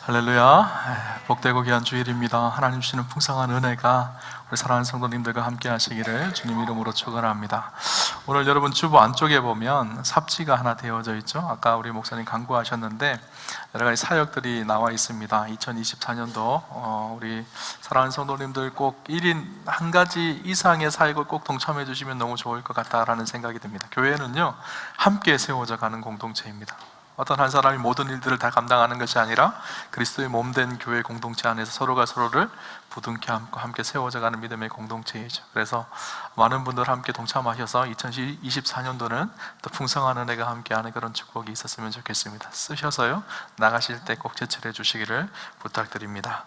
할렐루야. 복되고 귀한 주일입니다. 하나님 주시는 풍성한 은혜가 우리 사랑하는 성도님들과 함께 하시기를 주님 이름으로 축원합니다. 오늘 여러분 주보 안쪽에 보면 삽지가 하나 되어져 있죠. 아까 우리 목사님 강구하셨는데 여러 가지 사역들이 나와 있습니다. 2024년도 우리 사랑하는 성도님들 꼭 1인 한 가지 이상의 사역을 꼭 동참해 주시면 너무 좋을 것 같다라는 생각이 듭니다. 교회는요, 함께 세워져 가는 공동체입니다. 어떤 한 사람이 모든 일들을 다 감당하는 것이 아니라 그리스도의 몸된 교회 공동체 안에서 서로가 서로를 부둥켜 안고 함께 세워져가는 믿음의 공동체이죠. 그래서 많은 분들 함께 동참하셔서 2024년도는 또 풍성한 은혜가 함께하는 그런 축복이 있었으면 좋겠습니다. 쓰셔서요, 나가실 때 꼭 제출해 주시기를 부탁드립니다.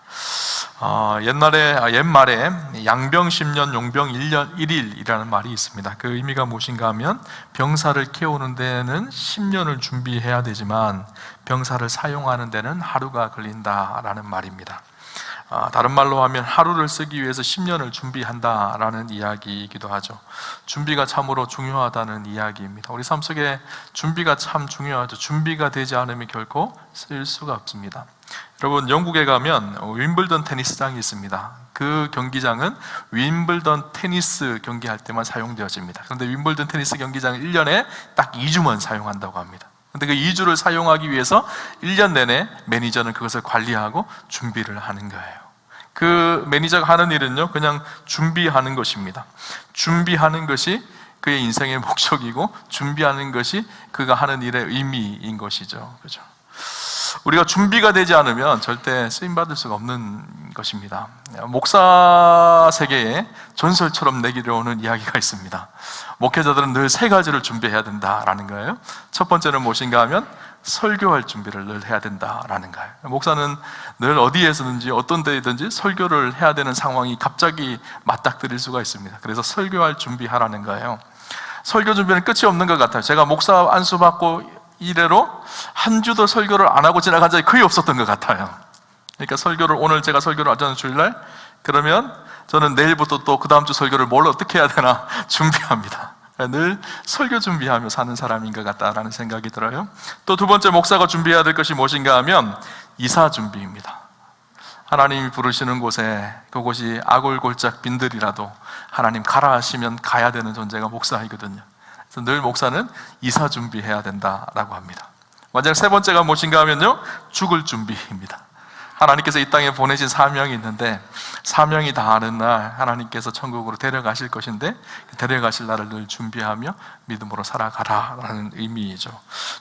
옛말에 양병 10년 용병 1년 1일이라는 말이 있습니다. 그 의미가 무엇인가 하면 병사를 키우는 데는 10년을 준비해야 되지만 병사를 사용하는 데는 하루가 걸린다라는 말입니다. 다른 말로 하면 하루를 쓰기 위해서 10년을 준비한다라는 이야기이기도 하죠. 준비가 참으로 중요하다는 이야기입니다. 우리 삶 속에 준비가 참 중요하죠. 준비가 되지 않으면 결코 쓸 수가 없습니다. 여러분, 영국에 가면 윈블던 테니스장이 있습니다. 그 경기장은 윈블던 테니스 경기할 때만 사용되어집니다. 그런데 윈블던 테니스 경기장은 1년에 딱 2주만 사용한다고 합니다. 근데 그 2주를 사용하기 위해서 1년 내내 매니저는 그것을 관리하고 준비를 하는 거예요. 그 매니저가 하는 일은요, 그냥 준비하는 것입니다. 준비하는 것이 그의 인생의 목적이고 준비하는 것이 그가 하는 일의 의미인 것이죠. 그렇죠? 우리가 준비가 되지 않으면 절대 쓰임받을 수가 없는 것입니다. 목사 세계에 전설처럼 내려오는 이야기가 있습니다. 목회자들은 늘 세 가지를 준비해야 된다라는 거예요. 첫 번째는 무엇인가 하면 설교할 준비를 늘 해야 된다라는 거예요. 목사는 늘 어디에서든지 어떤 데든지 설교를 해야 되는 상황이 갑자기 맞닥뜨릴 수가 있습니다. 그래서 설교할 준비하라는 거예요. 설교 준비는 끝이 없는 것 같아요. 제가 목사 안수 받고 이래로 한 주도 설교를 안 하고 지나간 적이 거의 없었던 것 같아요. 그러니까 오늘 제가 설교를 하자는 주일날, 그러면 저는 내일부터 또 그 다음 주 설교를 뭘 어떻게 해야 되나 준비합니다. 늘 설교 준비하며 사는 사람인 것 같다라는 생각이 들어요. 또 두 번째 목사가 준비해야 될 것이 무엇인가 하면 이사 준비입니다. 하나님이 부르시는 곳에 그곳이 아골골짝 빈들이라도 하나님 가라 하시면 가야 되는 존재가 목사이거든요. 그래서 늘 목사는 이사 준비해야 된다라고 합니다. 마지막 세 번째가 무엇인가 하면요, 죽을 준비입니다. 하나님께서 이 땅에 보내신 사명이 있는데 사명이 다하는 날 하나님께서 천국으로 데려가실 것인데 데려가실 날을 늘 준비하며 믿음으로 살아가라라는 의미이죠.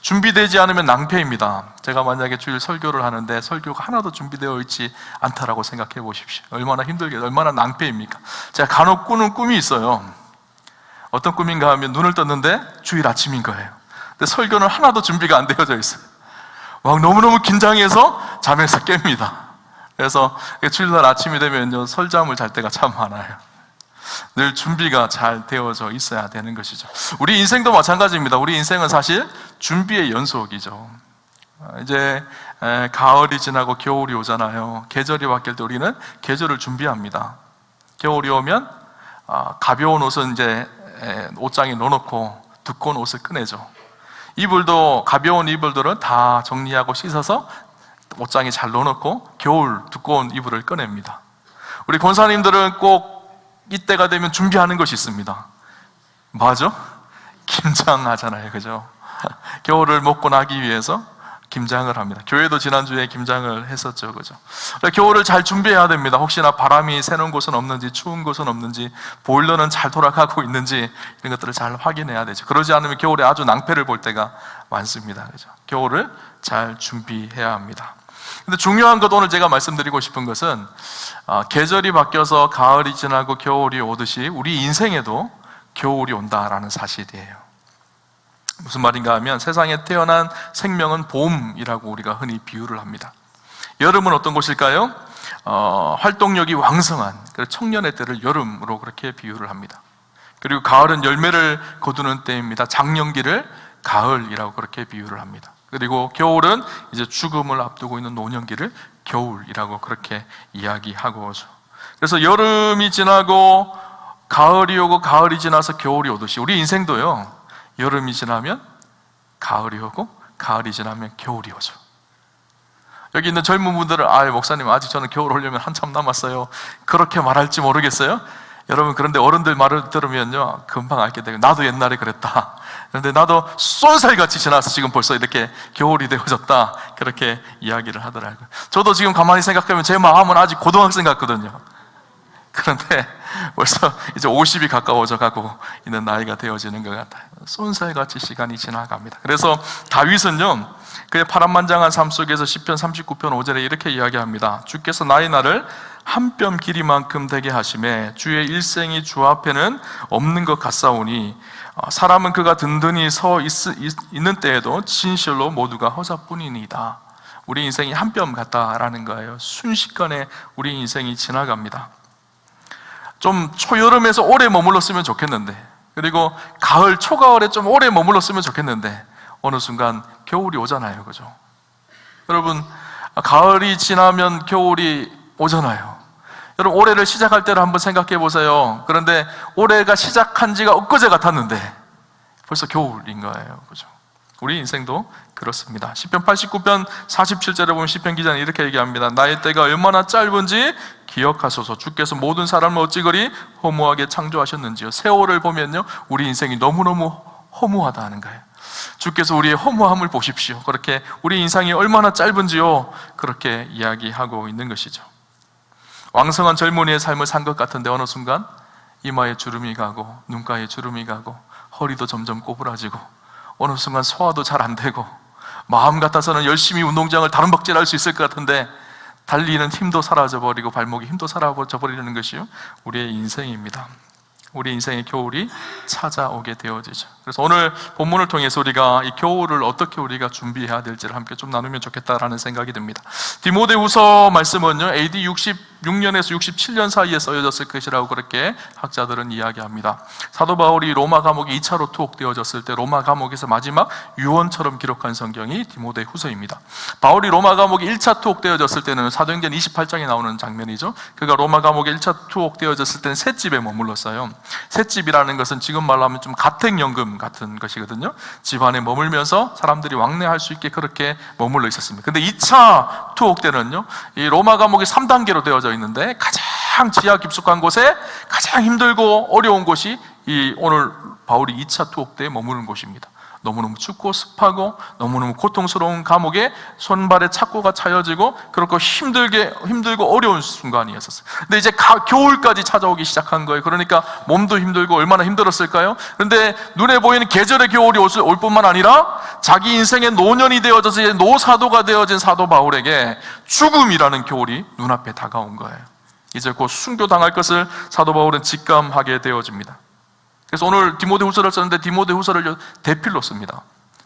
준비되지 않으면 낭패입니다. 제가 만약에 주일 설교를 하는데 설교가 하나도 준비되어 있지 않다라고 생각해 보십시오. 얼마나 힘들게, 얼마나 낭패입니까? 제가 간혹 꾸는 꿈이 있어요. 어떤 꿈인가 하면 눈을 떴는데 주일 아침인 거예요. 근데 설교는 하나도 준비가 안 되어져 있어요. 막 너무너무 긴장해서 잠에서 깹니다. 그래서 주일날 아침이 되면요, 설잠을 잘 때가 참 많아요. 늘 준비가 잘 되어져 있어야 되는 것이죠. 우리 인생도 마찬가지입니다. 우리 인생은 사실 준비의 연속이죠. 이제 가을이 지나고 겨울이 오잖아요. 계절이 바뀔 때 우리는 계절을 준비합니다. 겨울이 오면 가벼운 옷은 이제 옷장에 넣어놓고 두꺼운 옷을 꺼내죠. 이불도 가벼운 이불들은 다 정리하고 씻어서 옷장에 잘 넣어놓고 겨울 두꺼운 이불을 꺼냅니다. 우리 권사님들은 꼭 이때가 되면 준비하는 것이 있습니다. 뭐죠? 김장하잖아요, 그죠? 겨울을 먹고 나기 위해서 김장을 합니다. 교회도 지난주에 김장을 했었죠, 그죠? 겨울을 잘 준비해야 됩니다. 혹시나 바람이 새는 곳은 없는지, 추운 곳은 없는지, 보일러는 잘 돌아가고 있는지 이런 것들을 잘 확인해야 되죠. 그러지 않으면 겨울에 아주 낭패를 볼 때가 많습니다, 그죠? 겨울을 잘 준비해야 합니다. 근데 중요한 것, 오늘 제가 말씀드리고 싶은 것은 계절이 바뀌어서 가을이 지나고 겨울이 오듯이 우리 인생에도 겨울이 온다라는 사실이에요. 무슨 말인가 하면 세상에 태어난 생명은 봄이라고 우리가 흔히 비유를 합니다. 여름은 어떤 곳일까요? 활동력이 왕성한 청년의 때를 여름으로 그렇게 비유를 합니다. 그리고 가을은 열매를 거두는 때입니다. 장년기를 가을이라고 그렇게 비유를 합니다. 그리고 겨울은 이제 죽음을 앞두고 있는 노년기를 겨울이라고 그렇게 이야기하고죠. 그래서 여름이 지나고 가을이 오고 가을이 지나서 겨울이 오듯이 우리 인생도요, 여름이 지나면 가을이 오고 가을이 지나면 겨울이 오죠. 여기 있는 젊은 분들은 목사님 아직 저는 겨울 오려면 한참 남았어요, 그렇게 말할지 모르겠어요. 여러분, 그런데 어른들 말을 들으면요 금방 알게 되고, 나도 옛날에 그랬다, 그런데 나도 쏜살같이 지나서 지금 벌써 이렇게 겨울이 되어졌다, 그렇게 이야기를 하더라고요. 저도 지금 가만히 생각하면 제 마음은 아직 고등학생 같거든요. 그런데 벌써 이제 50이 가까워져 가고 있는 나이가 되어지는 것 같아요. 쏜살같이 시간이 지나갑니다. 그래서 다윗은요 그의 파란만장한 삶 속에서 시편 39편 5절에 이렇게 이야기합니다. 주께서 나의 날을 한 뼘 길이만큼 되게 하심에 주의 일생이 주 앞에는 없는 것 같사오니 사람은 그가 든든히 서 있는 때에도 진실로 모두가 허사뿐이니이다. 우리 인생이 한 뼘 같다라는 거예요. 순식간에 우리 인생이 지나갑니다. 좀 초여름에서 오래 머물렀으면 좋겠는데, 그리고 가을, 초가을에 좀 오래 머물렀으면 좋겠는데 어느 순간 겨울이 오잖아요, 그죠? 여러분, 가을이 지나면 겨울이 오잖아요. 여러분, 올해를 시작할 때를 한번 생각해 보세요. 그런데 올해가 시작한 지가 엊그제 같았는데 벌써 겨울인 거예요, 그죠? 우리 인생도 그렇습니다. 시편 89편 47절에 보면 시편 기자는 이렇게 얘기합니다. 나의 때가 얼마나 짧은지 기억하소서. 주께서 모든 사람을 어찌 그리 허무하게 창조하셨는지요. 세월을 보면요 우리 인생이 너무너무 허무하다 하는 거예요. 주께서 우리의 허무함을 보십시오. 그렇게 우리 인생이 얼마나 짧은지요, 그렇게 이야기하고 있는 것이죠. 왕성한 젊은이의 삶을 산 것 같은데 어느 순간 이마에 주름이 가고 눈가에 주름이 가고 허리도 점점 꼬부라지고 어느 순간 소화도 잘 안 되고, 마음 같아서는 열심히 운동장을 다름박질할 수 있을 것 같은데 달리는 힘도 사라져버리고 발목에 힘도 사라져버리는 것이 우리의 인생입니다. 우리 인생의 겨울이 찾아오게 되어지죠. 그래서 오늘 본문을 통해서 우리가 이 겨울을 어떻게 우리가 준비해야 될지를 함께 좀 나누면 좋겠다라는 생각이 듭니다. 디모데후서 말씀은요 AD 66년에서 67년 사이에 써여졌을 것이라고 그렇게 학자들은 이야기합니다. 사도 바울이 로마 감옥에 2차로 투옥되어졌을 때 로마 감옥에서 마지막 유언처럼 기록한 성경이 디모데후서입니다. 바울이 로마 감옥에 1차 투옥되어졌을 때는 사도행전 28장에 나오는 장면이죠. 그가 로마 감옥에 1차 투옥되어졌을 때는 셋집에 머물렀어요. 셋집이라는 것은 지금 말로 하면 좀 가택연금 같은 것이거든요. 집안에 머물면서 사람들이 왕래할 수 있게 그렇게 머물러 있었습니다. 근데 2차 투옥 때는요 이 로마 감옥이 3단계로 되어져 있는데 가장 지하 깊숙한 곳에 가장 힘들고 어려운 곳이 이 오늘 바울이 2차 투옥 때에 머무는 곳입니다. 너무너무 춥고 습하고 너무너무 고통스러운 감옥에 손발에 착고가 차여지고 그렇고 힘들고 어려운 순간이었었어요. 근데 이제 겨울까지 찾아오기 시작한 거예요. 그러니까 몸도 힘들고 얼마나 힘들었을까요? 그런데 눈에 보이는 계절의 겨울이 올 뿐만 아니라 자기 인생의 노년이 되어져서 이제 노사도가 되어진 사도 바울에게 죽음이라는 겨울이 눈앞에 다가온 거예요. 이제 곧 순교당할 것을 사도 바울은 직감하게 되어집니다. 그래서 오늘 디모데후서를 썼는데 디모데후서를 대필로 씁니다.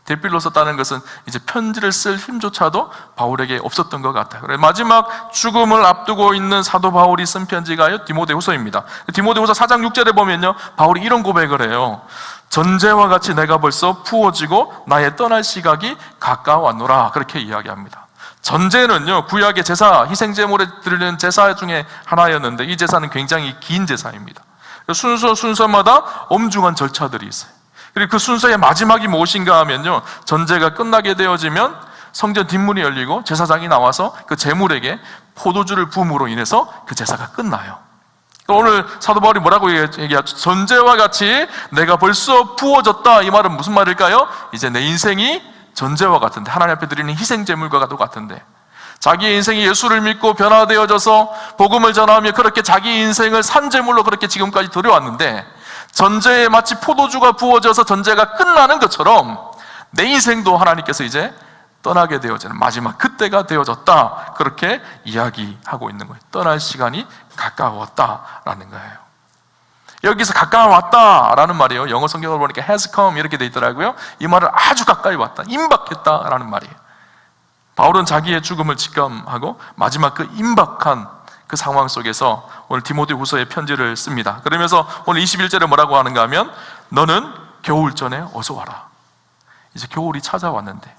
대필로 썼다는 것은 이제 편지를 쓸 힘조차도 바울에게 없었던 것 같아요. 그래서 마지막 죽음을 앞두고 있는 사도 바울이 쓴 편지가요 디모데후서입니다. 디모데후서 4장 6절에 보면요 바울이 이런 고백을 해요. 전제와 같이 내가 벌써 부어지고 나의 떠날 시각이 가까웠노라, 그렇게 이야기합니다. 전제는요 구약의 제사, 희생제물에 드리는 제사 중에 하나였는데 이 제사는 굉장히 긴 제사입니다. 순서마다 엄중한 절차들이 있어요. 그리고 그 순서의 마지막이 무엇인가 하면요 전제가 끝나게 되어지면 성전 뒷문이 열리고 제사장이 나와서 그 제물에게 포도주를 부음으로 인해서 그 제사가 끝나요. 오늘 사도 바울이 뭐라고 얘기하죠? 전제와 같이 내가 벌써 부어졌다. 이 말은 무슨 말일까요? 이제 내 인생이 전제와 같은데, 하나님 앞에 드리는 희생제물과 같은데, 자기의 인생이 예수를 믿고 변화되어져서 복음을 전하며 그렇게 자기 인생을 산제물로 그렇게 지금까지 들여왔는데 전제에 마치 포도주가 부어져서 전제가 끝나는 것처럼 내 인생도 하나님께서 이제 떠나게 되어지는 마지막 그때가 되어졌다, 그렇게 이야기하고 있는 거예요. 떠날 시간이 가까웠다라는 거예요. 여기서 가까웠다라는 말이에요. 영어 성경을 보니까 has come 이렇게 돼 있더라고요. 이 말은 아주 가까이 왔다, 임박했다라는 말이에요. 바울은 자기의 죽음을 직감하고 마지막 그 임박한 그 상황 속에서 오늘 디모데후서의 편지를 씁니다. 그러면서 오늘 21절에 뭐라고 하는가 하면 너는 겨울 전에 어서 와라. 이제 겨울이 찾아왔는데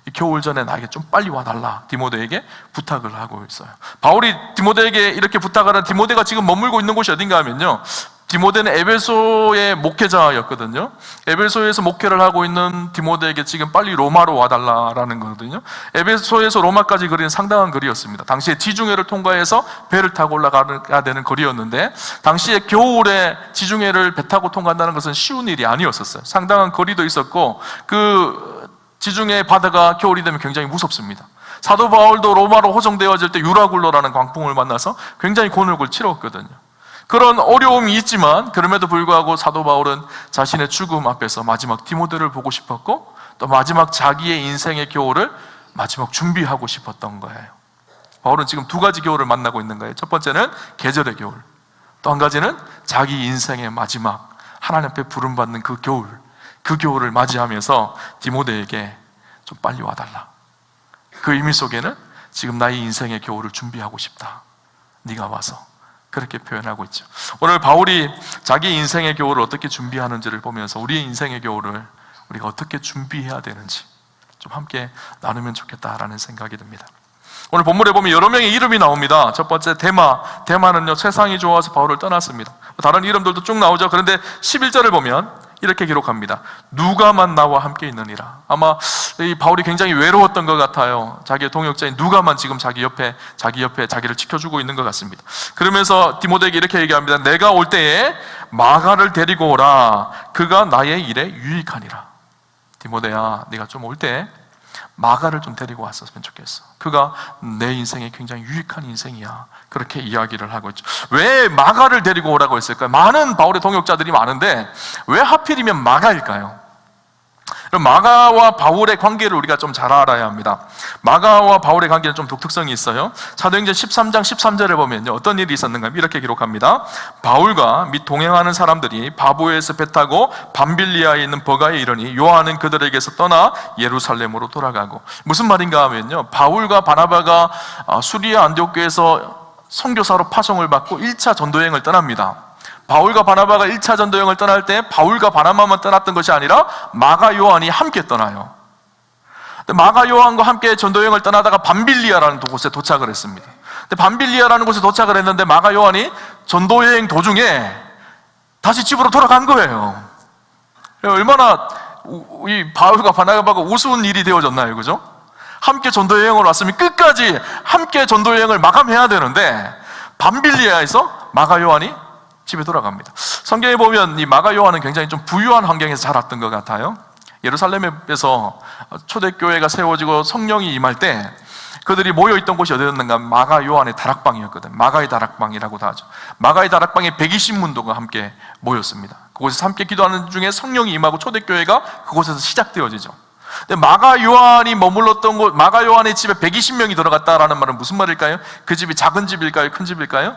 이 겨울 전에 나에게 좀 빨리 와달라, 디모데에게 부탁을 하고 있어요. 바울이 디모데에게 이렇게 부탁을 하는, 디모데가 지금 머물고 있는 곳이 어딘가 하면요 디모데는 에베소의 목회자였거든요. 에베소에서 목회를 하고 있는 디모데에게 지금 빨리 로마로 와달라라는 거거든요. 에베소에서 로마까지 거리는 상당한 거리였습니다. 당시에 지중해를 통과해서 배를 타고 올라가야 되는 거리였는데, 당시에 겨울에 지중해를 배 타고 통과한다는 것은 쉬운 일이 아니었었어요. 상당한 거리도 있었고, 그 지중해 바다가 겨울이 되면 굉장히 무섭습니다. 사도 바울도 로마로 호송되어질 때 유라굴로라는 광풍을 만나서 굉장히 곤혹을 치렀거든요. 그런 어려움이 있지만 그럼에도 불구하고 사도 바울은 자신의 죽음 앞에서 마지막 디모데를 보고 싶었고, 또 마지막 자기의 인생의 겨울을 마지막 준비하고 싶었던 거예요. 바울은 지금 두 가지 겨울을 만나고 있는 거예요. 첫 번째는 계절의 겨울, 또 한 가지는 자기 인생의 마지막 하나님 앞에 부름받는 그 겨울, 그 겨울을 맞이하면서 디모데에게 좀 빨리 와달라. 그 의미 속에는 지금 나의 인생의 겨울을 준비하고 싶다, 네가 와서, 그렇게 표현하고 있죠. 오늘 바울이 자기 인생의 겨울을 어떻게 준비하는지를 보면서 우리의 인생의 겨울을 우리가 어떻게 준비해야 되는지 좀 함께 나누면 좋겠다라는 생각이 듭니다. 오늘 본문에 보면 여러 명의 이름이 나옵니다. 첫 번째 데마는요, 세상이 좋아서 바울을 떠났습니다. 다른 이름들도 쭉 나오죠. 그런데 11절을 보면 이렇게 기록합니다. 누가만 나와 함께 있느니라. 아마 이 바울이 굉장히 외로웠던 것 같아요. 자기의 동역자인 누가만 지금 자기 옆에 자기를 지켜주고 있는 것 같습니다. 그러면서 디모데에게 이렇게 얘기합니다. 내가 올 때에 마가를 데리고 오라. 그가 나의 일에 유익하니라. 디모데야, 네가 좀 올 때 마가를 좀 데리고 왔었으면 좋겠어. 그가 내 인생에 굉장히 유익한 인생이야. 그렇게 이야기를 하고 있죠. 왜 마가를 데리고 오라고 했을까요? 많은 바울의 동역자들이 많은데 왜 하필이면 마가일까요? 마가와 바울의 관계를 우리가 좀 잘 알아야 합니다. 마가와 바울의 관계는 좀 독특성이 있어요. 사도행전 13장 13절에 보면요, 어떤 일이 있었는가 이렇게 기록합니다. 바울과 및 동행하는 사람들이 바보에서 배 타고 밤빌리아에 있는 버가에 이르니 요한은 그들에게서 떠나 예루살렘으로 돌아가고. 무슨 말인가 하면요, 바울과 바나바가 수리아 안디옥교에서 선교사로 파송을 받고 1차 전도여행을 떠납니다. 바울과 바나바가 1차 전도여행을 떠날 때 바울과 바나바만 떠났던 것이 아니라 마가 요한이 함께 떠나요. 마가 요한과 함께 전도여행을 떠나다가 밤빌리아라는 곳에 도착을 했습니다. 근데 밤빌리아라는 곳에 도착을 했는데 마가 요한이 전도여행 도중에 다시 집으로 돌아간 거예요. 얼마나 이 바울과 바나바가 우스운 일이 되어졌나요, 그죠? 함께 전도여행을 왔으면 끝까지 함께 전도여행을 마감해야 되는데 밤빌리아에서 마가 요한이 집에 돌아갑니다. 성경에 보면 이 마가 요한은 굉장히 좀 부유한 환경에서 자랐던 것 같아요. 예루살렘에서 초대교회가 세워지고 성령이 임할 때 그들이 모여있던 곳이 어디였는가? 마가 요한의 다락방이었거든. 마가의 다락방이라고도 하죠. 마가의 다락방에 120문도가 함께 모였습니다. 그곳에서 함께 기도하는 중에 성령이 임하고 초대교회가 그곳에서 시작되어지죠. 근데 마가 요한이 머물렀던 곳, 마가 요한의 집에 120명이 들어갔다라는 말은 무슨 말일까요? 그 집이 작은 집일까요? 큰 집일까요?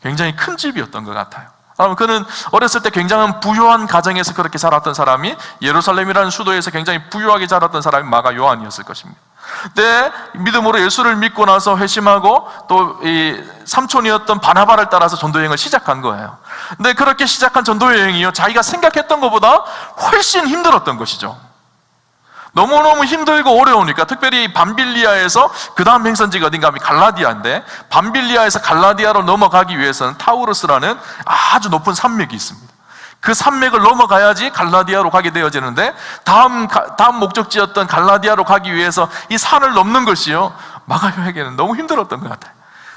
굉장히 큰 집이었던 것 같아요. 그는 어렸을 때 굉장한 부유한 가정에서 그렇게 자랐던 사람이, 예루살렘이라는 수도에서 굉장히 부유하게 자랐던 사람이 마가 요한이었을 것입니다. 근데 믿음으로 예수를 믿고 나서 회심하고 또 이 삼촌이었던 바나바를 따라서 전도여행을 시작한 거예요. 근데 그렇게 시작한 전도여행이요, 자기가 생각했던 것보다 훨씬 힘들었던 것이죠. 너무너무 힘들고 어려우니까, 특별히 밤빌리아에서 그 다음 행선지가 어딘가 하면 갈라디아인데, 밤빌리아에서 갈라디아로 넘어가기 위해서는 타우루스라는 아주 높은 산맥이 있습니다. 그 산맥을 넘어가야지 갈라디아로 가게 되어지는데, 다음 목적지였던 갈라디아로 가기 위해서 이 산을 넘는 것이요, 마가요에게는 너무 힘들었던 것 같아요.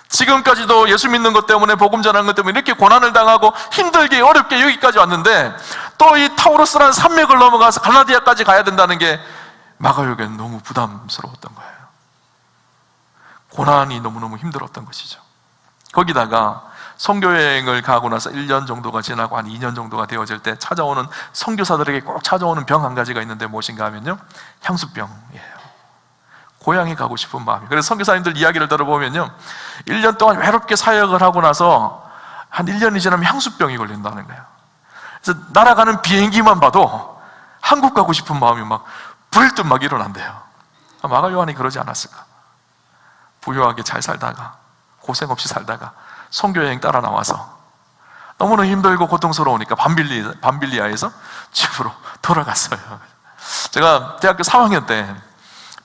지금까지도 예수 믿는 것 때문에, 복음 전하는 것 때문에 이렇게 고난을 당하고 힘들게 어렵게 여기까지 왔는데, 또 이 타우루스라는 산맥을 넘어가서 갈라디아까지 가야 된다는 게 마가요에게는 너무 부담스러웠던 거예요. 고난이 너무너무 힘들었던 것이죠. 거기다가 선교여행을 가고 나서 1년 정도가 지나고 한 2년 정도가 되어질 때 찾아오는, 선교사들에게 꼭 찾아오는 병 한 가지가 있는데 무엇인가 하면요, 향수병이에요. 고향에 가고 싶은 마음이. 그래서 선교사님들 이야기를 들어보면요, 1년 동안 외롭게 사역을 하고 나서 한 1년이 지나면 향수병이 걸린다는 거예요. 그래서 날아가는 비행기만 봐도 한국 가고 싶은 마음이 막 불듯 막 일어난대요. 마가 요한이 그러지 않았을까? 부유하게 잘 살다가, 고생 없이 살다가 선교여행 따라 나와서 너무나 힘들고 고통스러우니까 밤빌리아에서 집으로 돌아갔어요. 제가 대학교 3학년 때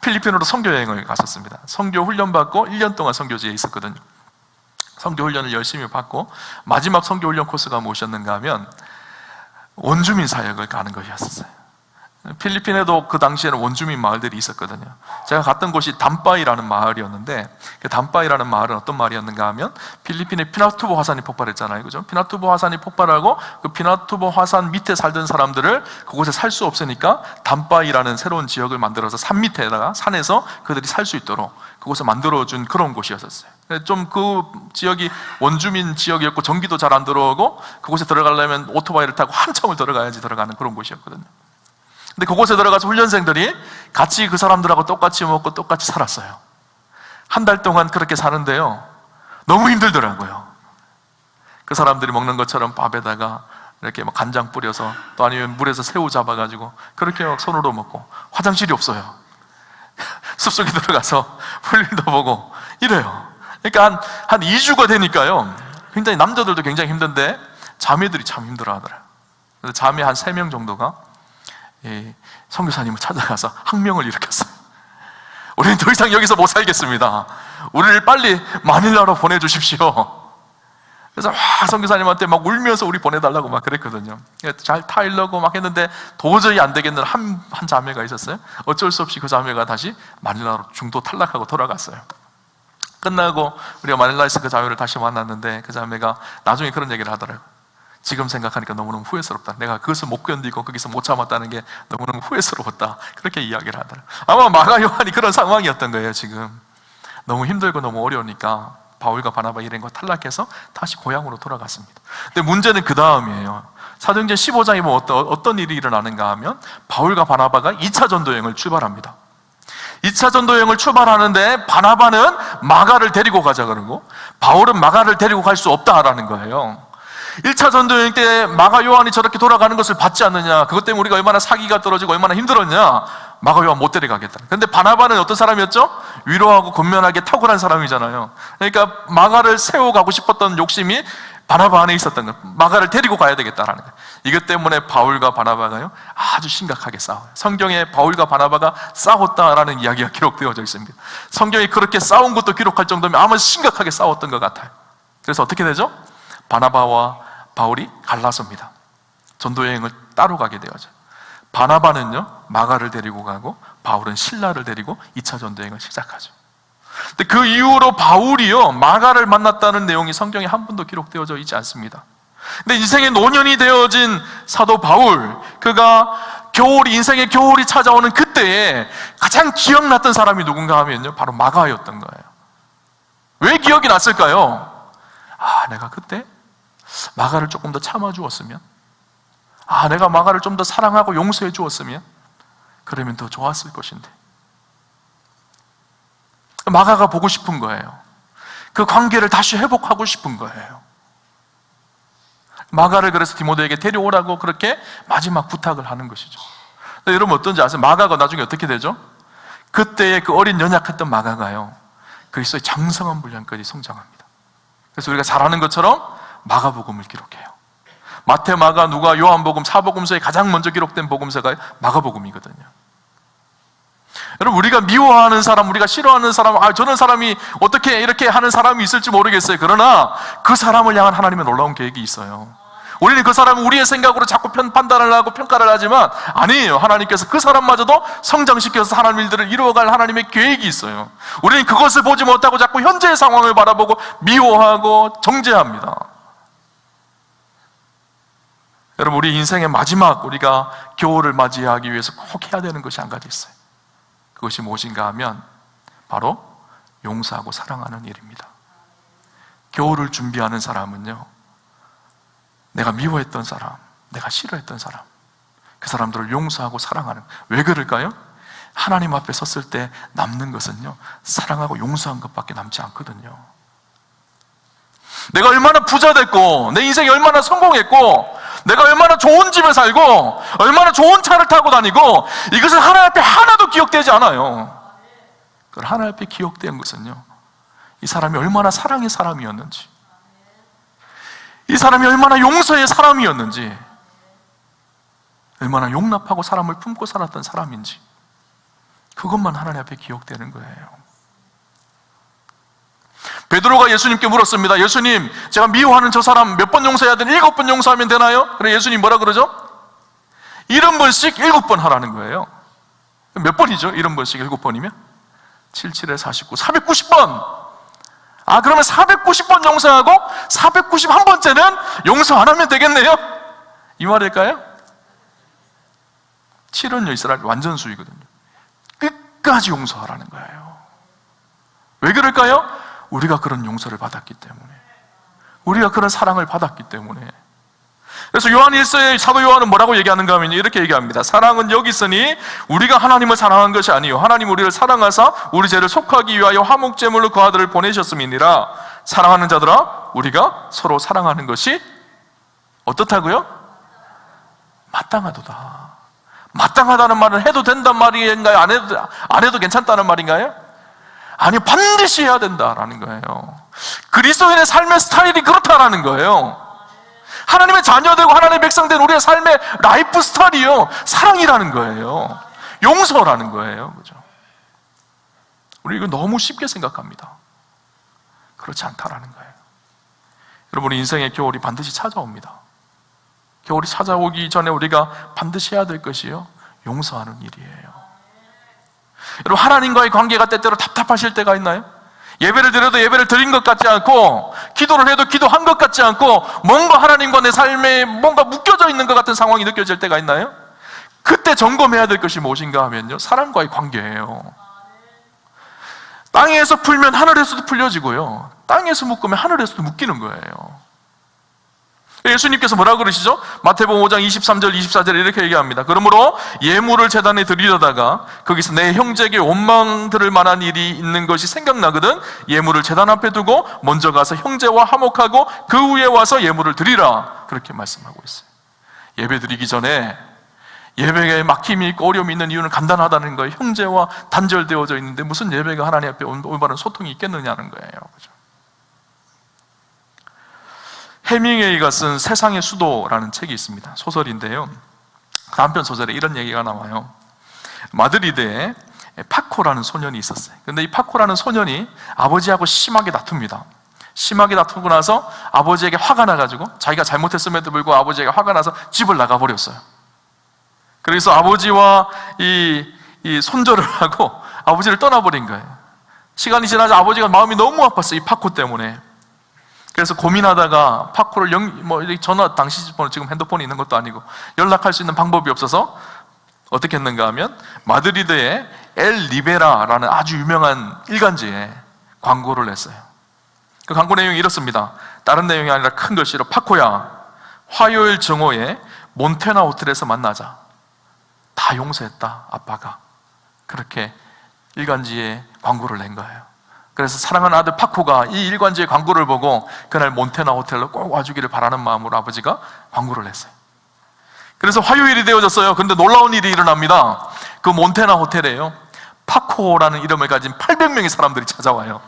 필리핀으로 선교여행을 갔었습니다. 선교 훈련받고 1년 동안 선교지에 있었거든요. 선교훈련을 열심히 받고 마지막 선교훈련 코스가 무엇이었는가 하면 원주민 사역을 가는 것이었어요. 필리핀에도 그 당시에는 원주민 마을들이 있었거든요. 제가 갔던 곳이 담바이라는 마을이었는데, 그 담바이라는 마을은 어떤 마을이었는가 하면 필리핀에 피나투보 화산이 폭발했잖아요, 그죠? 피나투보 화산이 폭발하고 그 피나투보 화산 밑에 살던 사람들을 그곳에 살 수 없으니까 담바이라는 새로운 지역을 만들어서 산 밑에다가, 산에서 그들이 살 수 있도록 그곳을 만들어준 그런 곳이었었어요. 좀 그 지역이 원주민 지역이었고 전기도 잘 안 들어오고 그곳에 들어가려면 오토바이를 타고 한참을 들어가야지 들어가는 그런 곳이었거든요. 근데 그곳에 들어가서 훈련생들이 같이 그 사람들하고 똑같이 먹고 똑같이 살았어요. 한 달 동안 그렇게 사는데요, 너무 힘들더라고요. 그 사람들이 먹는 것처럼 밥에다가 이렇게 막 간장 뿌려서, 또 아니면 물에서 새우 잡아가지고 그렇게 막 손으로 먹고, 화장실이 없어요. 숲속에 들어가서 볼일도 보고 이래요. 그러니까 한 2주가 되니까요, 굉장히 남자들도 굉장히 힘든데 자매들이 참 힘들어 하더라고요. 그래서 자매 한 3명 정도가 선교사님을 찾아가서 항명을 일으켰어요. 우리는 더 이상 여기서 못 살겠습니다. 우리를 빨리 마닐라로 보내주십시오. 그래서 선교사님한테 막 울면서 우리 보내달라고 막 그랬거든요. 잘 타일러고 막 했는데 도저히 안 되겠는 한 자매가 있었어요. 어쩔 수 없이 그 자매가 다시 마닐라로 중도 탈락하고 돌아갔어요. 끝나고 우리가 마닐라에서 그 자매를 다시 만났는데, 그 자매가 나중에 그런 얘기를 하더라고요. 지금 생각하니까 너무너무 후회스럽다. 내가 그것을 못 견디고 거기서 못 참았다는 게 너무너무 후회스러웠다. 그렇게 이야기를 하더라고요. 아마 마가 요한이 그런 상황이었던 거예요. 지금 너무 힘들고 너무 어려우니까 바울과 바나바 일행과 탈락해서 다시 고향으로 돌아갔습니다. 근데 문제는 그 다음이에요. 사도행전 15장에 보면 어떤 일이 일어나는가 하면, 바울과 바나바가 2차 전도여행을 출발합니다. 2차 전도여행을 출발하는데 바나바는 마가를 데리고 가자 그러고 바울은 마가를 데리고 갈 수 없다라는 거예요. 1차 전도여행 때 마가 요한이 저렇게 돌아가는 것을 받지 않느냐, 그것 때문에 우리가 얼마나 사기가 떨어지고 얼마나 힘들었냐, 마가 요한 못 데려가겠다. 그런데 바나바는 어떤 사람이었죠? 위로하고 권면하게 탁월한 사람이잖아요. 그러니까 마가를 세워가고 싶었던 욕심이 바나바 안에 있었던 거예요. 마가를 데리고 가야 되겠다라는 거예요. 이것 때문에 바울과 바나바가요 아주 심각하게 싸워요. 성경에 바울과 바나바가 싸웠다라는 이야기가 기록되어져 있습니다. 성경이 그렇게 싸운 것도 기록할 정도면 아마 심각하게 싸웠던 것 같아요. 그래서 어떻게 되죠? 바나바와 바울이 갈라섭니다. 전도여행을 따로 가게 되어져. 바나바는요 마가를 데리고 가고 바울은 실라를 데리고 2차 전도여행을 시작하죠. 근데 그 이후로 바울이요 마가를 만났다는 내용이 성경에 한 번도 기록되어져 있지 않습니다. 근데 인생의 노년이 되어진 사도 바울, 그가 인생의 겨울이 찾아오는 그때에 가장 기억났던 사람이 누군가 하면요 바로 마가였던 거예요. 왜 기억이 났을까요? 내가 그때 마가를 조금 더 참아주었으면, 내가 마가를 좀 더 사랑하고 용서해 주었으면 그러면 더 좋았을 것인데. 마가가 보고 싶은 거예요. 그 관계를 다시 회복하고 싶은 거예요. 마가를 그래서 디모데에게 데려오라고 그렇게 마지막 부탁을 하는 것이죠. 여러분 어떤지 아세요? 마가가 나중에 어떻게 되죠? 그때의 그 어린 연약했던 마가가요 그리스도의 장성한 분량까지 성장합니다. 그래서 우리가 잘 아는 것처럼 마가복음을 기록해요. 마태, 마가, 누가, 요한복음, 사복음서에 가장 먼저 기록된 복음서가 마가복음이거든요. 여러분 우리가 미워하는 사람, 우리가 싫어하는 사람, 저런 사람이 어떻게 이렇게 하는 사람이 있을지 모르겠어요. 그러나 그 사람을 향한 하나님의 놀라운 계획이 있어요. 우리는 그 사람은 우리의 생각으로 자꾸 판단을 하고 평가를 하지만 아니에요. 하나님께서 그 사람마저도 성장시켜서 하나님 일들을 이루어갈 하나님의 계획이 있어요. 우리는 그것을 보지 못하고 자꾸 현재의 상황을 바라보고 미워하고 정죄합니다. 여러분 우리 인생의 마지막, 우리가 겨울을 맞이하기 위해서 꼭 해야 되는 것이 한 가지 있어요. 그것이 무엇인가 하면 바로 용서하고 사랑하는 일입니다. 겨울을 준비하는 사람은요 내가 미워했던 사람, 내가 싫어했던 사람, 그 사람들을 용서하고 사랑하는. 왜 그럴까요? 하나님 앞에 섰을 때 남는 것은요 사랑하고 용서한 것밖에 남지 않거든요. 내가 얼마나 부자 됐고, 내 인생이 얼마나 성공했고, 내가 얼마나 좋은 집에 살고, 얼마나 좋은 차를 타고 다니고, 이것은 하나님 앞에 하나도 기억되지 않아요. 그걸 하나님 앞에 기억된 것은요 이 사람이 얼마나 사랑의 사람이었는지, 이 사람이 얼마나 용서의 사람이었는지, 얼마나 용납하고 사람을 품고 살았던 사람인지, 그것만 하나님 앞에 기억되는 거예요. 베드로가 예수님께 물었습니다. 예수님, 제가 미워하는 저 사람 몇 번 용서해야 되나? 7번 용서하면 되나요? 그래 예수님 뭐라 그러죠? 70번씩 7번 하라는 거예요. 몇 번이죠? 70번씩 7번이면? 7, 7에 49, 490번! 그러면 490번 용서하고 491번째는 용서 안 하면 되겠네요? 이 말일까요? 7은요, 이스라엘 완전수이거든요. 끝까지 용서하라는 거예요. 왜 그럴까요? 우리가 그런 용서를 받았기 때문에, 우리가 그런 사랑을 받았기 때문에. 그래서 요한 1서에 사도 요한은 뭐라고 얘기하는가 하면 이렇게 얘기합니다. 사랑은 여기 있으니 우리가 하나님을 사랑한 것이 아니요 하나님 우리를 사랑하사 우리 죄를 속하기 위하여 화목제물로 그 아들을 보내셨음이니라. 사랑하는 자들아, 우리가 서로 사랑하는 것이 어떻다고요? 마땅하도다. 마땅하다는 말은 해도 된단 말인가요? 안 해도 괜찮다는 말인가요? 아니, 반드시 해야 된다라는 거예요. 그리스도인의 삶의 스타일이 그렇다라는 거예요. 하나님의 자녀되고 하나님의 백성된 우리의 삶의 라이프 스타일이요, 사랑이라는 거예요. 용서라는 거예요. 그죠? 우리 이거 너무 쉽게 생각합니다. 그렇지 않다라는 거예요. 여러분, 인생의 겨울이 반드시 찾아옵니다. 겨울이 찾아오기 전에 우리가 반드시 해야 될 것이요, 용서하는 일이에요. 여러분, 하나님과의 관계가 때때로 답답하실 때가 있나요? 예배를 드려도 예배를 드린 것 같지 않고, 기도를 해도 기도한 것 같지 않고, 뭔가 하나님과 내 삶에 뭔가 묶여져 있는 것 같은 상황이 느껴질 때가 있나요? 그때 점검해야 될 것이 무엇인가 하면요, 사람과의 관계예요. 땅에서 풀면 하늘에서도 풀려지고요, 땅에서 묶으면 하늘에서도 묶이는 거예요. 예수님께서 뭐라고 그러시죠? 마태복음 5장 23절 24절에 이렇게 얘기합니다. 그러므로 예물을 제단에 드리려다가 거기서 내 형제에게 원망 들을 만한 일이 있는 것이 생각나거든 예물을 제단 앞에 두고 먼저 가서 형제와 화목하고 그 후에 와서 예물을 드리라, 그렇게 말씀하고 있어요. 예배 드리기 전에 예배에 막힘이 있고 어려움이 있는 이유는 간단하다는 거예요. 형제와 단절되어져 있는데 무슨 예배가 하나님 앞에 올바른 소통이 있겠느냐는 거예요. 그죠? 해밍웨이가 쓴 세상의 수도라는 책이 있습니다. 소설인데요, 단편 소설에 이런 얘기가 나와요. 마드리드에 파코라는 소년이 있었어요. 근데 이 파코라는 소년이 아버지하고 심하게 다툽니다. 심하게 다투고 나서 아버지에게 화가 나가지고, 자기가 잘못했음에도 불구하고 아버지에게 화가 나서 집을 나가버렸어요. 그래서 아버지와 이 손절을 하고 아버지를 떠나버린 거예요. 시간이 지나자 아버지가 마음이 너무 아팠어요, 이 파코 때문에. 그래서 고민하다가 파코를 전화, 당시 번호, 지금 핸드폰이 있는 것도 아니고 연락할 수 있는 방법이 없어서 어떻게 했는가 하면 마드리드의 엘 리베라라는 아주 유명한 일간지에 광고를 냈어요. 그 광고 내용이 이렇습니다. 다른 내용이 아니라 큰 글씨로, 파코야, 화요일 정오에 몬테나 호텔에서 만나자. 다 용서했다, 아빠가. 그렇게 일간지에 광고를 낸 거예요. 그래서 사랑하는 아들 파코가 이 일간지의 광고를 보고 그날 몬테나 호텔로 꼭 와주기를 바라는 마음으로 아버지가 광고를 냈어요. 그래서 화요일이 되어졌어요. 그런데 놀라운 일이 일어납니다. 그 몬테나 호텔에요, 파코라는 이름을 가진 800명의 사람들이 찾아와요.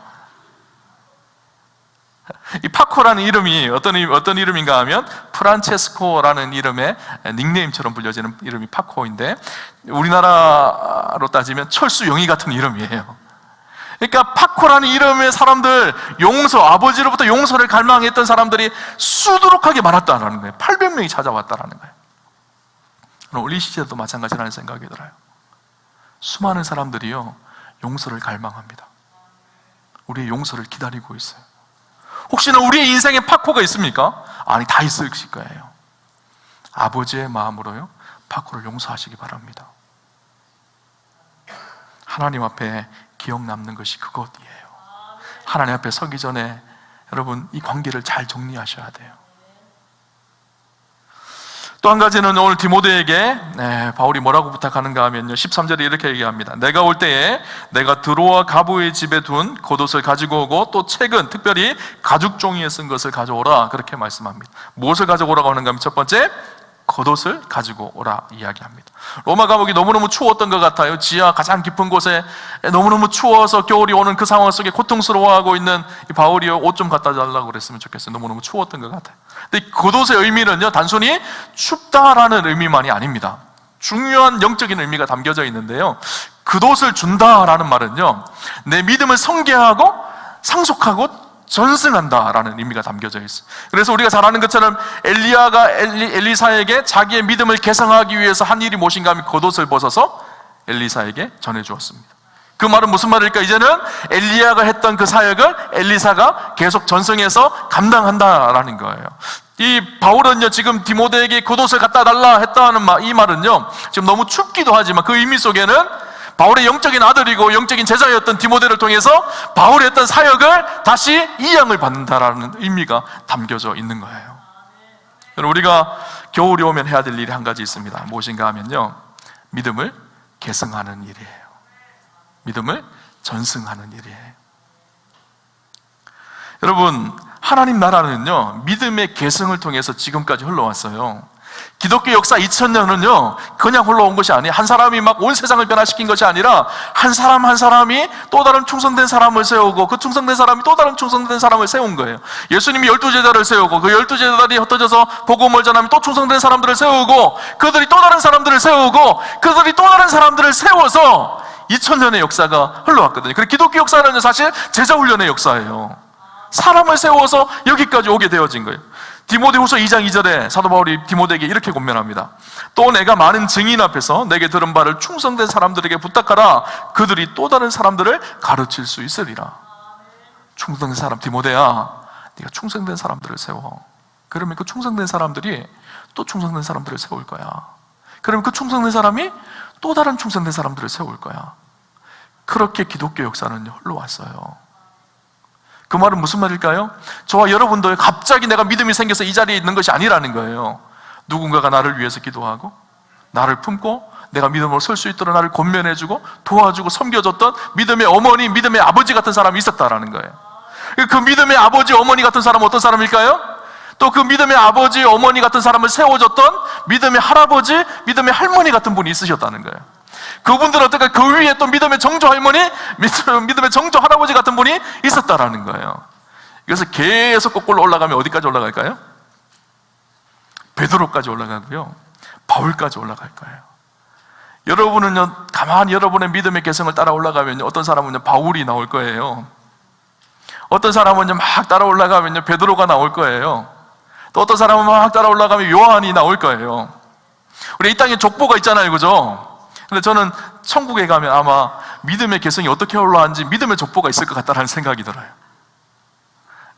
이 파코라는 이름이 어떤 이름인가 하면 프란체스코라는 이름의 닉네임처럼 불려지는 이름이 파코인데, 우리나라로 따지면 철수 영희 같은 이름이에요. 그러니까 파코라는 이름의 사람들, 아버지로부터 용서를 갈망했던 사람들이 수두룩하게 많았다는 거예요. 800명이 찾아왔다는 거예요. 우리 시대도 마찬가지라는 생각이 들어요. 수많은 사람들이요, 용서를 갈망합니다. 우리의 용서를 기다리고 있어요. 혹시나 우리의 인생에 파코가 있습니까? 아니, 다 있을 거예요. 아버지의 마음으로요, 파코를 용서하시기 바랍니다. 하나님 앞에 기억 남는 것이 그것이에요. 하나님 앞에 서기 전에 여러분, 이 관계를 잘 정리하셔야 돼요. 또 한 가지는 오늘 디모데에게 바울이 뭐라고 부탁하는가 하면요, 13절에 이렇게 얘기합니다. 내가 올 때에 내가 드로아 가부의 집에 둔 겉옷을 가지고 오고 또 책은 특별히 가죽 종이에 쓴 것을 가져오라, 그렇게 말씀합니다. 무엇을 가져오라고 하는가 하면 첫 번째, 겉옷을 가지고 오라 이야기합니다. 로마 감옥이 너무너무 추웠던 것 같아요. 지하 가장 깊은 곳에 너무너무 추워서 겨울이 오는 그 상황 속에 고통스러워하고 있는 이 바울이요, 옷 좀 갖다 달라고 그랬으면 좋겠어요. 너무너무 추웠던 것 같아요. 근데 겉옷의 의미는요, 단순히 춥다라는 의미만이 아닙니다. 중요한 영적인 의미가 담겨져 있는데요, 겉옷을 준다라는 말은요, 내 믿음을 성계하고 상속하고 전승한다라는 의미가 담겨져 있어요. 그래서 우리가 잘 아는 것처럼 엘리야가 엘리사에게 자기의 믿음을 개성하기 위해서 한 일이 무엇인가 하면 겉옷을 벗어서 엘리사에게 전해주었습니다. 그 말은 무슨 말일까? 이제는 엘리야가 했던 그 사역을 엘리사가 계속 전승해서 감당한다라는 거예요. 이 바울은요, 지금 디모데에게 겉옷을 갖다 달라 했다는 이 말은요, 지금 너무 춥기도 하지만 그 의미 속에는 바울의 영적인 아들이고 영적인 제자였던 디모데를 통해서 바울이 했던 사역을 다시 이양을 받는다라는 의미가 담겨져 있는 거예요. 우리가 겨울이 오면 해야 될 일이 한 가지 있습니다. 무엇인가 하면요, 믿음을 계승하는 일이에요. 믿음을 전승하는 일이에요. 여러분, 하나님 나라는요, 믿음의 계승을 통해서 지금까지 흘러왔어요. 기독교 역사 2000년은요 그냥 흘러온 것이 아니에요. 한 사람이 막 온 세상을 변화시킨 것이 아니라 한 사람 한 사람이 또 다른 충성된 사람을 세우고 그 충성된 사람이 또 다른 충성된 사람을 세운 거예요. 예수님이 12제자를 세우고 그 12제자들이 흩어져서 복음을 전하면 또 충성된 사람들을 세우고 그들이 또 다른 사람들을 세우고 그들이 또 다른 사람들을 세워서 2000년의 역사가 흘러왔거든요. 그리고 기독교 역사는 사실 제자훈련의 역사예요. 사람을 세워서 여기까지 오게 되어진 거예요. 디모데후서 2장 2절에 사도 바울이 디모데에게 이렇게 권면합니다. 또 내가 많은 증인 앞에서 내게 들은 바를 충성된 사람들에게 부탁하라. 그들이 또 다른 사람들을 가르칠 수 있으리라. 충성된 사람, 디모데야, 네가 충성된 사람들을 세워. 그러면 그 충성된 사람들이 또 충성된 사람들을 세울 거야. 그러면 그 충성된 사람이 또 다른 충성된 사람들을 세울 거야. 그렇게 기독교 역사는 흘러왔어요. 그 말은 무슨 말일까요? 저와 여러분도 갑자기 내가 믿음이 생겨서 이 자리에 있는 것이 아니라는 거예요. 누군가가 나를 위해서 기도하고 나를 품고 내가 믿음으로 설 수 있도록 나를 권면해주고 도와주고 섬겨줬던 믿음의 어머니, 믿음의 아버지 같은 사람이 있었다라는 거예요. 그 믿음의 아버지, 어머니 같은 사람은 어떤 사람일까요? 또 그 믿음의 아버지, 어머니 같은 사람을 세워줬던 믿음의 할아버지, 믿음의 할머니 같은 분이 있으셨다는 거예요. 그분들은 어떻게 그 위에 또 믿음의 정조 할머니, 믿음의 정조 할아버지 같은 분이 있었다라는 거예요. 그래서 계속 거꾸로 올라가면 어디까지 올라갈까요? 베드로까지 올라가고요, 바울까지 올라갈 거예요. 여러분은요, 가만히 여러분의 믿음의 개성을 따라 올라가면 어떤 사람은요 바울이 나올 거예요. 어떤 사람은요 막 따라 올라가면요 베드로가 나올 거예요. 또 어떤 사람은 막 따라 올라가면 요한이 나올 거예요. 우리 이 땅에 족보가 있잖아요, 그죠? 근데 저는 천국에 가면 아마 믿음의 개성이 어떻게 올라왔는지 믿음의 족보가 있을 것 같다는 생각이 들어요.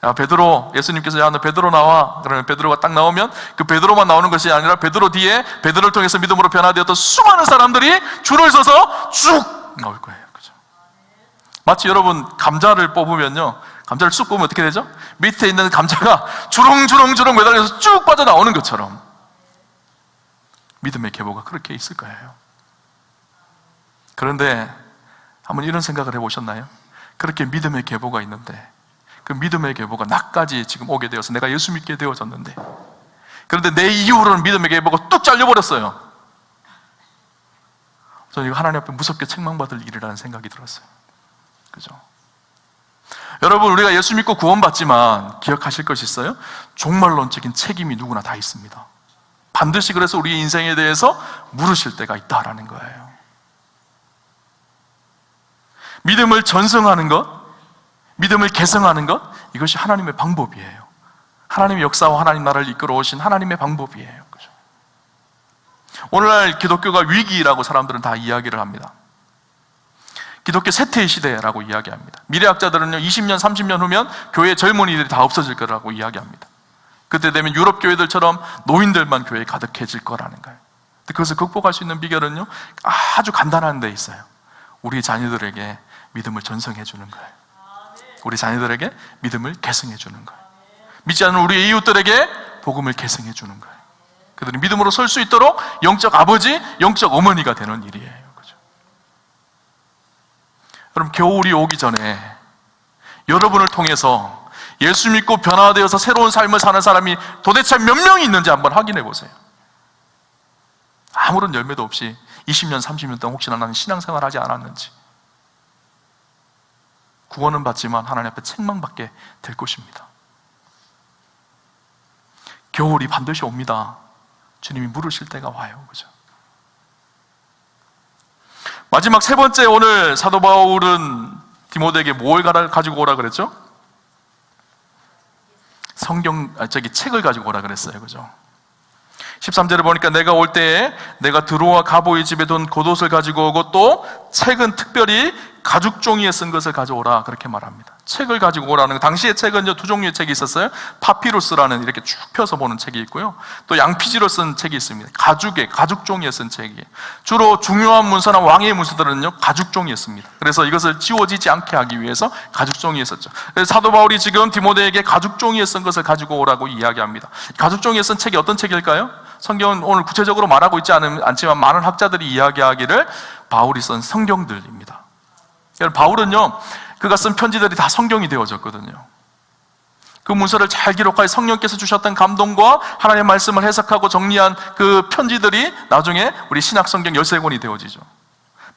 야, 베드로, 예수님께서 야, 너 베드로 나와. 그러면 베드로가 딱 나오면 그 베드로만 나오는 것이 아니라 베드로 뒤에 베드로를 통해서 믿음으로 변화되었던 수많은 사람들이 줄을 서서 쭉 나올 거예요. 그죠? 마치 여러분 감자를 뽑으면요, 감자를 쑥 뽑으면 어떻게 되죠? 밑에 있는 감자가 주렁주렁주렁 매달려서 쭉 빠져나오는 것처럼 믿음의 계보가 그렇게 있을 거예요. 그런데 한번 이런 생각을 해보셨나요? 그렇게 믿음의 계보가 있는데 그 믿음의 계보가 나까지 지금 오게 되어서 내가 예수 믿게 되어졌는데, 그런데 내 이후로는 믿음의 계보가 뚝 잘려버렸어요. 저는 이거 하나님 앞에 무섭게 책망받을 일이라는 생각이 들었어요. 그죠? 여러분, 우리가 예수 믿고 구원받지만 기억하실 것이 있어요? 종말론적인 책임이 누구나 다 있습니다. 반드시 그래서 우리 인생에 대해서 물으실 때가 있다라는 거예요. 믿음을 전승하는 것, 믿음을 개성하는 것, 이것이 하나님의 방법이에요. 하나님의 역사와 하나님 나라를 이끌어 오신 하나님의 방법이에요. 그죠? 오늘날 기독교가 위기라고 사람들은 다 이야기를 합니다. 기독교 쇠퇴의 시대라고 이야기합니다. 미래학자들은요 20년, 30년 후면 교회 젊은이들이 다 없어질 거라고 이야기합니다. 그때 되면 유럽 교회들처럼 노인들만 교회에 가득해질 거라는 거예요. 그것을 극복할 수 있는 비결은요 아주 간단한 데 있어요. 우리 자녀들에게 믿음을 전승해 주는 거예요. 우리 자녀들에게 믿음을 계승해 주는 거예요. 믿지 않는 우리 이웃들에게 복음을 계승해 주는 거예요. 그들이 믿음으로 설 수 있도록 영적 아버지, 영적 어머니가 되는 일이에요. 그죠? 여러분, 겨울이 오기 전에 여러분을 통해서 예수 믿고 변화되어서 새로운 삶을 사는 사람이 도대체 몇 명이 있는지 한번 확인해 보세요. 아무런 열매도 없이 20년, 30년 동안 혹시나 나는 신앙생활 하지 않았는지, 구원은 받지만 하나님 앞에 책망받게 될 것입니다. 겨울이 반드시 옵니다. 주님이 물으실 때가 와요. 그죠? 마지막 세 번째, 오늘 사도 바울은 디모데에게 뭘 가지고 오라 그랬죠? 책을 가지고 오라 그랬어요. 그죠? 13절에 보니까 내가 올 때에 내가 드로와 가보의 집에 둔 겉옷을 가지고 오고 또 책은 특별히 가죽 종이에 쓴 것을 가져오라 그렇게 말합니다. 책을 가지고 오라는 거. 당시에 책은 두 종류의 책이 있었어요. 파피루스라는 이렇게 쭉 펴서 보는 책이 있고요, 또 양피지로 쓴 책이 있습니다. 가죽 종이에 쓴 책이에요. 주로 중요한 문서나 왕의 문서들은요 가죽 종이에 씁니다. 그래서 이것을 지워지지 않게 하기 위해서 가죽 종이에 썼죠. 그래서 사도 바울이 지금 디모데에게 가죽 종이에 쓴 것을 가지고 오라고 이야기합니다. 가죽 종이에 쓴 책이 어떤 책일까요? 성경은 오늘 구체적으로 말하고 있지 않지만 많은 학자들이 이야기하기를 바울이 쓴 성경들입니다. 바울은요, 그가 쓴 편지들이 다 성경이 되어졌거든요. 그 문서를 잘 기록하여 성령께서 주셨던 감동과 하나님의 말씀을 해석하고 정리한 그 편지들이 나중에 우리 신약 성경 13권이 되어지죠.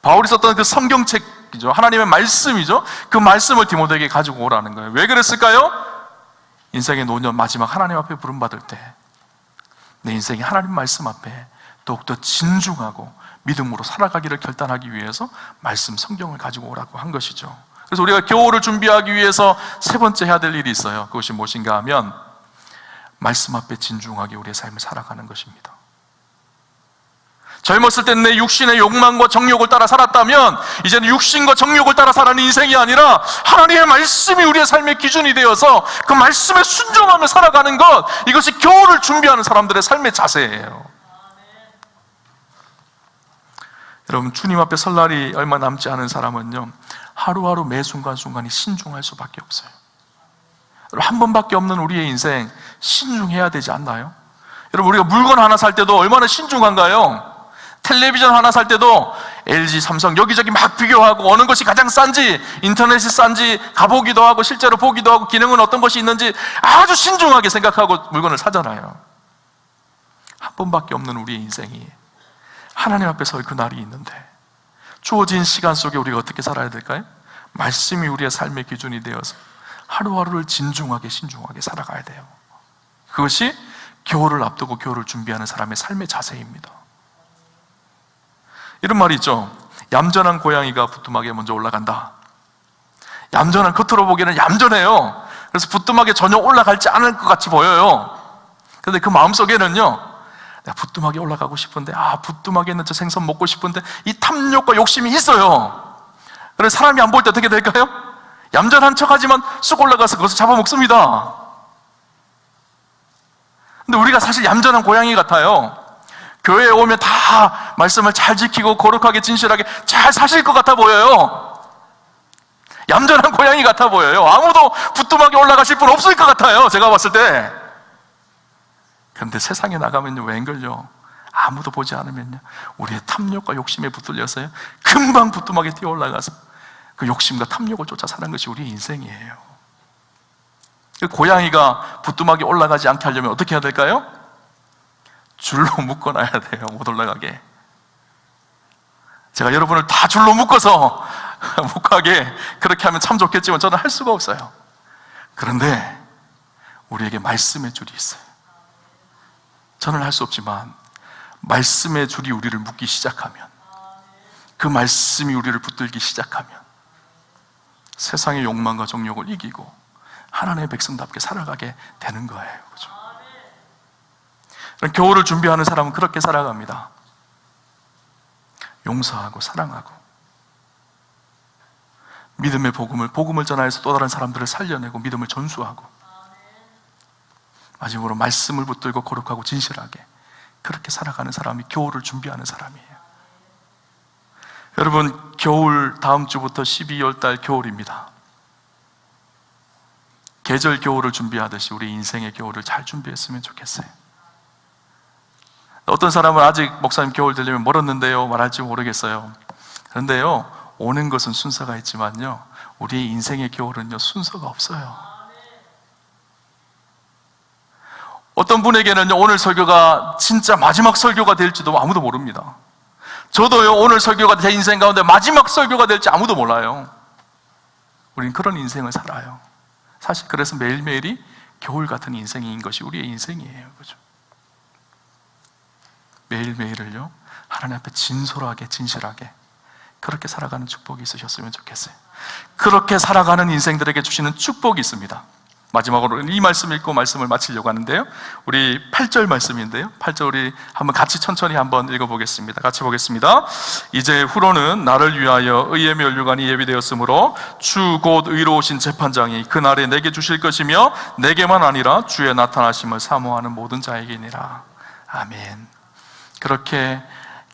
바울이 썼던 그 성경책이죠. 하나님의 말씀이죠. 그 말씀을 디모데에게 가지고 오라는 거예요. 왜 그랬을까요? 인생의 노년 마지막 하나님 앞에 부름받을 때 내 인생이 하나님 말씀 앞에 더욱더 진중하고 믿음으로 살아가기를 결단하기 위해서 말씀 성경을 가지고 오라고 한 것이죠. 그래서 우리가 겨울을 준비하기 위해서 세 번째 해야 될 일이 있어요. 그것이 무엇인가 하면 말씀 앞에 진중하게 우리의 삶을 살아가는 것입니다. 젊었을 때 내 육신의 욕망과 정욕을 따라 살았다면 이제는 육신과 정욕을 따라 살아가는 인생이 아니라 하나님의 말씀이 우리의 삶의 기준이 되어서 그 말씀에 순종하며 살아가는 것, 이것이 겨울을 준비하는 사람들의 삶의 자세예요. 여러분, 주님 앞에 설 날이 얼마 남지 않은 사람은요 하루하루 매 순간순간이 신중할 수밖에 없어요. 한 번밖에 없는 우리의 인생, 신중해야 되지 않나요? 여러분, 우리가 물건 하나 살 때도 얼마나 신중한가요? 텔레비전 하나 살 때도 LG, 삼성 여기저기 막 비교하고 어느 것이 가장 싼지, 인터넷이 싼지 가보기도 하고 실제로 보기도 하고 기능은 어떤 것이 있는지 아주 신중하게 생각하고 물건을 사잖아요. 한 번밖에 없는 우리의 인생이 하나님 앞에 설 그 날이 있는데 주어진 시간 속에 우리가 어떻게 살아야 될까요? 말씀이 우리의 삶의 기준이 되어서 하루하루를 진중하게 신중하게 살아가야 돼요. 그것이 겨울을 앞두고 겨울을 준비하는 사람의 삶의 자세입니다. 이런 말이 있죠. 얌전한 고양이가 부뚜막에 먼저 올라간다. 얌전한, 겉으로 보기에는 얌전해요. 그래서 부뚜막에 전혀 올라갈지 않을 것 같이 보여요. 그런데 그 마음속에는요, 내가 부뚜막에 올라가고 싶은데, 부뚜막에 있는 저 생선 먹고 싶은데, 이 탐욕과 욕심이 있어요. 그래서 사람이 안 볼 때 어떻게 될까요? 얌전한 척 하지만 쑥 올라가서 그것을 잡아먹습니다. 근데 우리가 사실 얌전한 고양이 같아요. 교회에 오면 다 말씀을 잘 지키고 거룩하게 진실하게 잘 사실 것 같아 보여요. 얌전한 고양이 같아 보여요. 아무도 부뚜막에 올라가실 분 없을 것 같아요, 제가 봤을 때. 그런데 세상에 나가면요, 웬걸요, 아무도 보지 않으면요, 우리의 탐욕과 욕심에 붙들려서요 금방 부뚜막에 뛰어 올라가서 그 욕심과 탐욕을 쫓아 사는 것이 우리의 인생이에요. 그 고양이가 부뚜막에 올라가지 않게 하려면 어떻게 해야 될까요? 줄로 묶어놔야 돼요, 못 올라가게. 제가 여러분을 다 줄로 묶어서 못 가게 그렇게 하면 참 좋겠지만 저는 할 수가 없어요. 그런데 우리에게 말씀의 줄이 있어요. 저는 할 수 없지만 말씀의 줄이 우리를 묶기 시작하면, 그 말씀이 우리를 붙들기 시작하면 세상의 욕망과 정욕을 이기고 하나님의 백성답게 살아가게 되는 거예요. 그렇죠? 겨울을 준비하는 사람은 그렇게 살아갑니다. 용서하고 사랑하고 믿음의 복음을 전하여서 또 다른 사람들을 살려내고 믿음을 전수하고 마지막으로 말씀을 붙들고 거룩하고 진실하게 그렇게 살아가는 사람이 겨울을 준비하는 사람이에요. 여러분, 겨울 다음 주부터 12월 달 겨울입니다. 계절 겨울을 준비하듯이 우리 인생의 겨울을 잘 준비했으면 좋겠어요. 어떤 사람은 아직 목사님 겨울 되려면 멀었는데요 말할지 모르겠어요. 그런데요, 오는 것은 순서가 있지만요, 우리 인생의 겨울은요 순서가 없어요. 어떤 분에게는요 오늘 설교가 진짜 마지막 설교가 될지도 아무도 모릅니다. 저도요 오늘 설교가 제 인생 가운데 마지막 설교가 될지 아무도 몰라요. 우린 그런 인생을 살아요. 사실 그래서 매일매일이 겨울 같은 인생인 것이 우리의 인생이에요. 그죠? 매일매일을요 하나님 앞에 진솔하게 진실하게 그렇게 살아가는 축복이 있으셨으면 좋겠어요. 그렇게 살아가는 인생들에게 주시는 축복이 있습니다. 마지막으로 이 말씀 읽고 말씀을 마치려고 하는데요, 우리 8절 말씀인데요, 8절 우리 한번 같이 천천히 한번 읽어보겠습니다. 같이 보겠습니다. 이제 후로는 나를 위하여 의의 면류관이 예비되었으므로 주 곧 의로우신 재판장이 그날에 내게 주실 것이며 내게만 아니라 주의 나타나심을 사모하는 모든 자에게니라. 아멘. 그렇게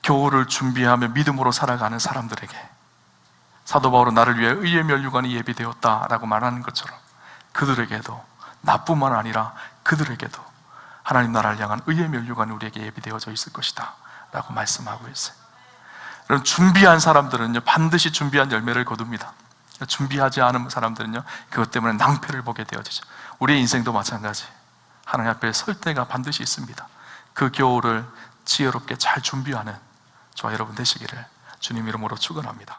교훈을 준비하며 믿음으로 살아가는 사람들에게 사도 바울은 나를 위해 의의 면류관이 예비되었다라고 말하는 것처럼 그들에게도, 나뿐만 아니라 그들에게도 하나님 나라를 향한 의의 면류관이 우리에게 예비되어져 있을 것이다 라고 말씀하고 있어요. 여러분, 준비한 사람들은요 반드시 준비한 열매를 거둡니다. 준비하지 않은 사람들은요 그것 때문에 낭패를 보게 되어지죠. 우리의 인생도 마찬가지, 하나님 앞에 설 때가 반드시 있습니다. 그 겨울을 지혜롭게 잘 준비하는 저와 여러분 되시기를 주님 이름으로 축원합니다.